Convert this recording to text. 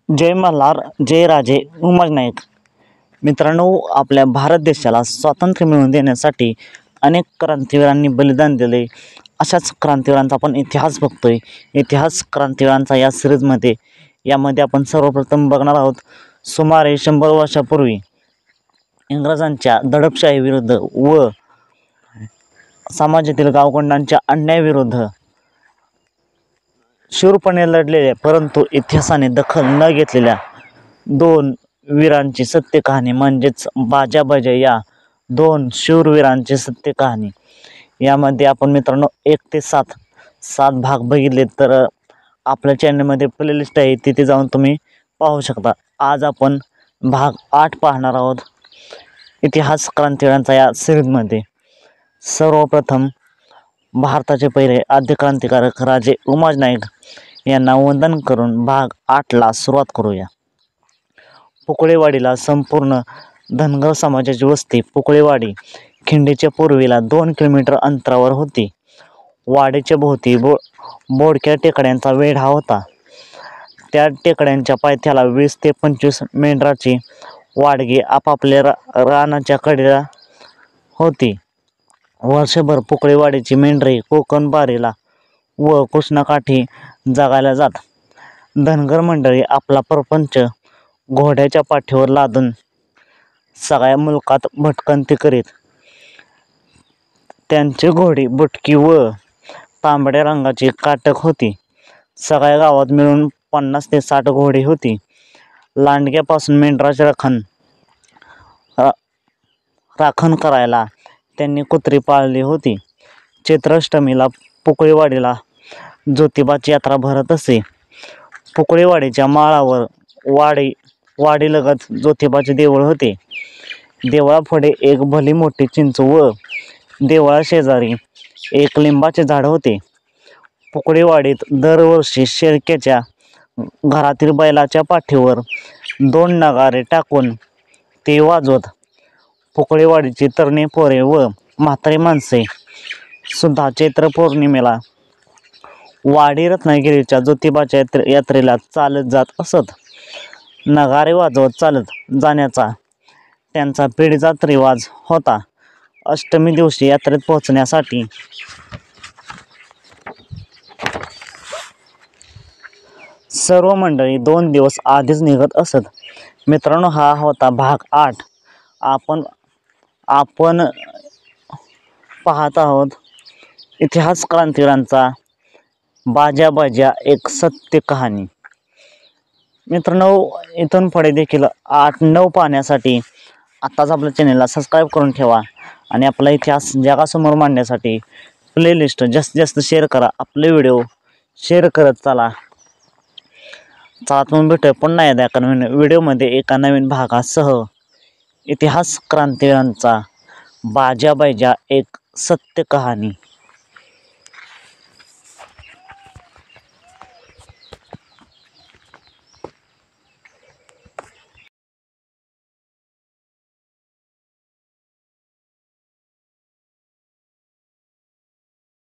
जय मल्हार, जय राजे, उमाज नाईक. मित्रांनो, आपल्या भारत देशाला स्वातंत्र्य मिळवून देण्यासाठी अनेक क्रांतिवीरांनी बलिदान दिले. अशाच क्रांतिवीरांचा आपण इतिहास बघतोय. इतिहास क्रांतिवीरांचा या सिरीजमध्ये यामध्ये आपण सर्वप्रथम बघणार आहोत सुमारे 100 वर्षापूर्वी इंग्रजांच्या दडपशाहीविरुद्ध व समाजातील गावगुंडांच्या अन्यायाविरुद्ध शूरपणे लढलेल्या परंतु इतिहासाने दखल न घेतलेल्या दोन वीरांची सत्य कहाणी म्हणजेच बाजा या दोन शूरवीरांची सत्य कहाणी. यामध्ये आपण मित्रांनो 1 ते 7 भाग बघितले तर आपल्या चॅनलमध्ये प्लेलिस्ट आहे, तिथे जाऊन तुम्ही पाहू शकता. आज आपण भाग 8 पाहणार आहोत इतिहास क्रांतिवीरांचा या सिरीजमध्ये. सर्वप्रथम भारताचे पहिले आद्य क्रांतिकारक राजे उमाज नाईक यांना वंदन करून भाग 8ला सुरुवात करूया. पुकळेवाडीला संपूर्ण धनगर समाजाची वस्ती. पुकळेवाडी खिंडीच्या पूर्वेला 2 किलोमीटर अंतरावर होती. वाडीच्या भोवती बोडक्या टेकड्यांचा वेढा होता. त्या टेकड्यांच्या पायथ्याला 20 ते 25 मेंढराची वाडगे आपापल्या रानाच्या कडेला होती. वर्षभर पुकळेवाडीची मेंढरे कोकण बारीला व कृष्णाकाठी जगायला जात. धनगर मंडळी आपला प्रपंच घोड्याच्या पाठीवर लादून सगळ्या मुलकात भटकंती करीत. त्यांची घोडी बुटकी व तांबड्या रंगाची काटक होती. सगळ्या गावात मिळून 50 ते 60 घोडी होती. लांडग्यापासून मेंढराचे राखण करायला त्यांनी कुत्री पाळली होती. चैत्राष्टमीला पुकळेवाडीला ज्योतिबाची यात्रा भरत असे. पुकळेवाडीच्या माळावर वाडीलगत ज्योतिबाचे देऊळ होते. देवळापुढे एक भली मोठी चिंच व देवळाशेजारी एक लिंबाचे झाड होते. पुकळेवाडीत दरवर्षी शेळक्याच्या घरातील बैलाच्या पाठीवर 2 नगारे टाकून ते वाजवत. पुकळेवाडीची तरणी पोरे व म्हातारी माणसे सुद्धा चैत्र पौर्णिमेला वाडी रत्नागिरीच्या ज्योतिबाच्या यात्रेला चालत जात असत. नगारे वाजवत चालत जाण्याचा त्यांचा पिढीजात रिवाज होता. अष्टमी दिवशी यात्रेत पोहोचण्यासाठी सर्व मंडळी 2 दिवस आधीच निघत असत. मित्रांनो, हा होता भाग 8. आपण पाहत आहोत इतिहास क्रांतिवीरांचा बाजा एक सत्य कहाणी. मित्रांनो, इथून पुढे देखील 8-9 पाहण्यासाठी आत्ताच आपल्या चॅनलला सबस्क्राईब करून ठेवा आणि आपला इतिहास जगासमोर मांडण्यासाठी प्लेलिस्ट जास्तीत जास्त शेअर करा. आपले व्हिडिओ शेअर करत चला. तुम्ही भेटूया पुन्हा एकदा नवीन व्हिडिओमध्ये एका नवीन भागासह. इतिहास क्रांतिवीरांचा बाजा एक सत्य कहाणी.